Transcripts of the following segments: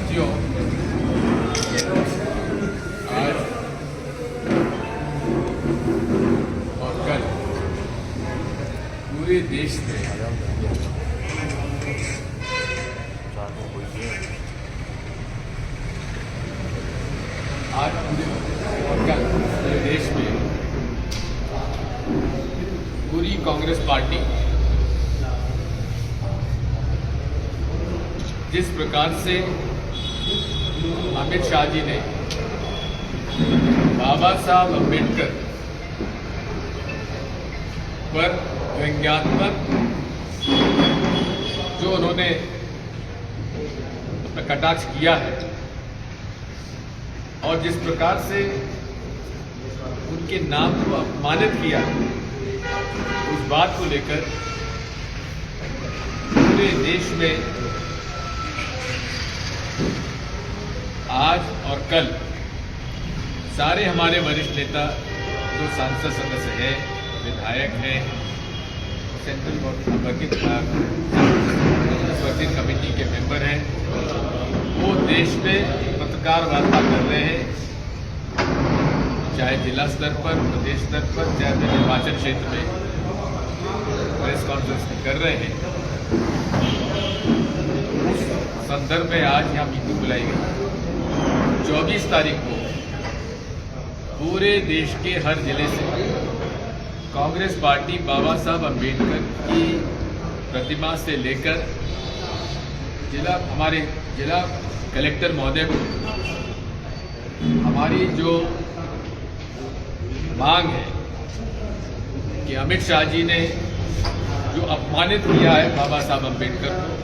साथियों, आज और कल पूरे देश में पूरे देश में पूरी कांग्रेस पार्टी जिस प्रकार से अमित शाह जी ने बाबा साहब अम्बेडकर पर व्यंग्यात्मक जो उन्होंने अपना कटाक्ष किया है और जिस प्रकार से उनके नाम को अपमानित किया है, उस बात को लेकर पूरे देश में आज और कल सारे हमारे वरिष्ठ नेता जो सांसद सदस्य हैं, विधायक हैं, सेंट्रल वर्किंग कमेटी के मेंबर हैं, वो देश में पत्रकार वार्ता कर रहे हैं, चाहे जिला स्तर पर, प्रदेश स्तर पर, चाहे निर्वाचन क्षेत्र में प्रेस कॉन्फ्रेंस कर रहे हैं। उस संदर्भ में आज यहाँ मीटिंग बुलाई गई। 24 तारीख को पूरे देश के हर जिले से कांग्रेस पार्टी बाबा साहब अम्बेडकर की प्रतिमा से लेकर हमारे जिला कलेक्टर महोदय को हमारी जो मांग है कि अमित शाह जी ने जो अपमानित किया है बाबा साहब अम्बेडकर को,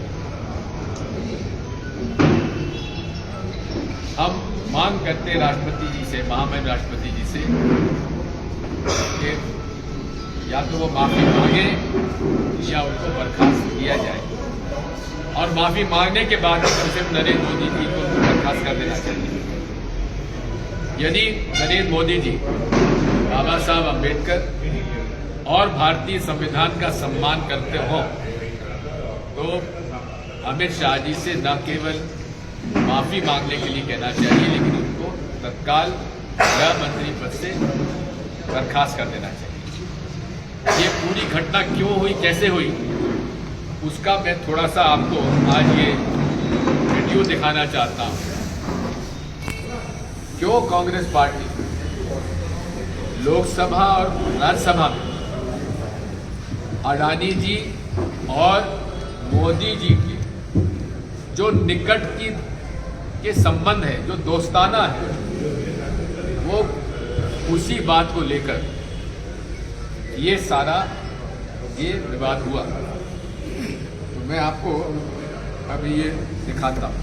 हम मांग करते हैं राष्ट्रपति जी से, महामहिम राष्ट्रपति जी से कि या तो वो माफी मांगे या उनको बर्खास्त किया जाए, और माफी मांगने के बाद सिर्फ नरेंद्र मोदी जी को बर्खास्त कर देना चाहिए। यदि नरेंद्र मोदी जी बाबा साहब अम्बेडकर और भारतीय संविधान का सम्मान करते हो तो अमित शाह जी से न केवल माफी मांगने के लिए कहना चाहिए, लेकिन उनको तत्काल गृह मंत्री पद से बर्खास्त कर देना चाहिए। ये पूरी घटना क्यों हुई, कैसे हुई, उसका मैं थोड़ा सा आपको आज ये वीडियो दिखाना चाहता हूँ। क्यों कांग्रेस पार्टी लोकसभा और राज्यसभा में अडानी जी और मोदी जी की जो निकट के संबंध है, जो दोस्ताना है, वो उसी बात को लेकर ये सारा विवाद हुआ। तो मैं आपको अभी ये दिखाता हूँ।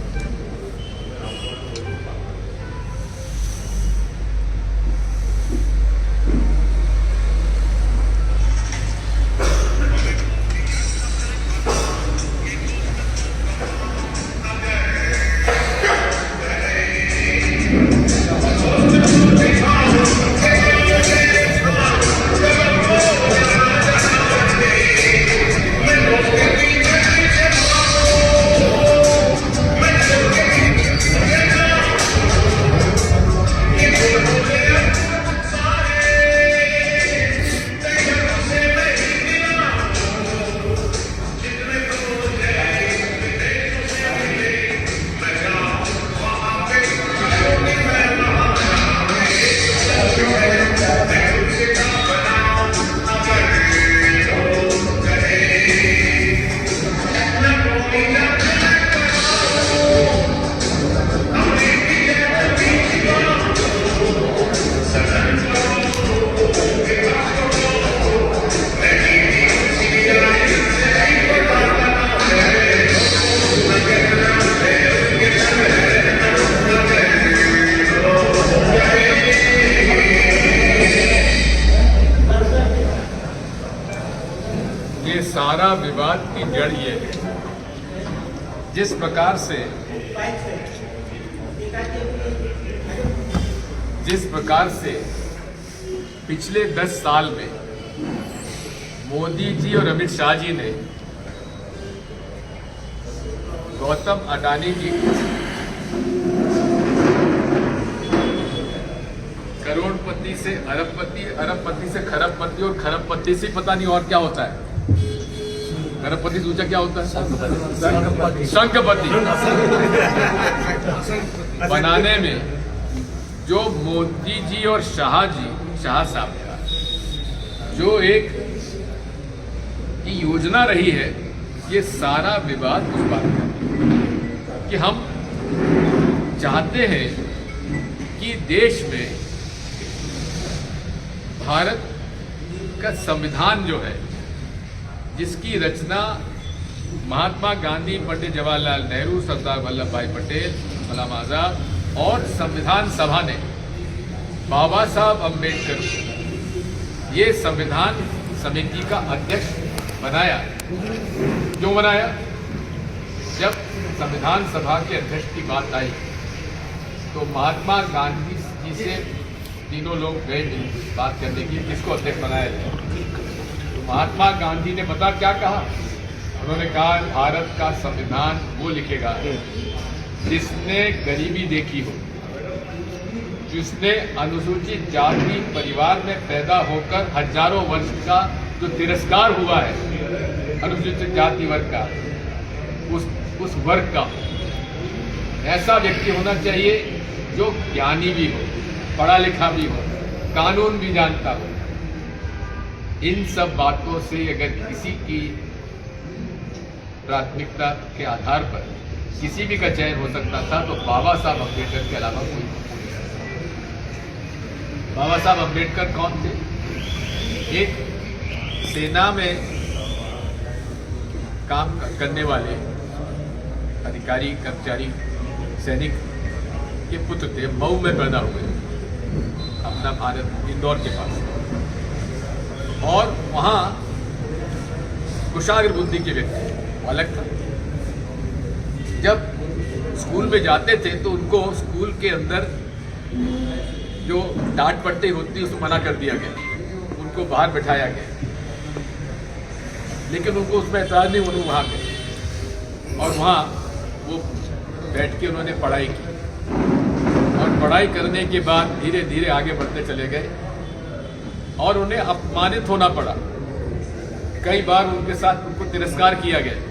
सारा विवाद की जड़ ये है, जिस प्रकार से पिछले 10 साल में मोदी जी और अमित शाह जी ने गौतम अडानी जी करोड़पति से अरबपति, अरबपति से खरबपति और खरबपति से पता नहीं और क्या होता है। खरबपति दूसरा क्या होता है? शंखपति। बनाने में जो मोदी जी और शाह साहब का जो एक की योजना रही है, ये सारा विवाद उस बात का कि हम चाहते हैं कि देश में भारत का संविधान जो है, जिसकी रचना महात्मा गांधी, पंडित जवाहरलाल नेहरू, सरदार वल्लभ भाई पटेल, गुलाम आजाद और संविधान सभा ने बाबा साहब अम्बेडकर ये संविधान समिति का अध्यक्ष बनाया। क्यों बनाया? जब संविधान सभा के अध्यक्ष की बात आई तो महात्मा गांधी जी से तीनों लोग गए बात करने की, किसको अध्यक्ष बनाया जाए। तो महात्मा गांधी ने पता क्या कहा? उन्होंने कहा भारत का संविधान वो लिखेगा जिसने गरीबी देखी हो, जिसने अनुसूचित जाति परिवार में पैदा होकर हजारों वर्ष का जो तिरस्कार हुआ है अनुसूचित जाति वर्ग का, उस वर्ग का ऐसा व्यक्ति होना चाहिए जो ज्ञानी भी हो, पढ़ा लिखा भी हो, कानून भी जानता हो। इन सब बातों से अगर किसी की प्राथमिकता के आधार पर किसी भी का चयन हो सकता था तो बाबा साहब अम्बेडकर के अलावा कोई नहीं। बाबा साहब अम्बेडकर कौन थे? एक सेना में काम करने वाले अधिकारी, कर्मचारी, सैनिक के पुत्र थे। मऊ में पैदा हुए, अपना भारत इंदौर के पास, और वहाँ कुशाग्र बुद्धि के व्यक्ति अलग था। जब स्कूल में जाते थे तो उनको स्कूल के अंदर जो डांट पट्टी होती है उसको मना कर दिया गया, उनको बाहर बैठाया गया, लेकिन उनको उसमें एतराज नहीं, उन्होंने वहाँ गए और वहाँ वो बैठ के उन्होंने पढ़ाई की और पढ़ाई करने के बाद धीरे धीरे आगे बढ़ते चले गए और उन्हें अपमानित होना पड़ा। कई बार उनके साथ उनको तिरस्कार किया गया।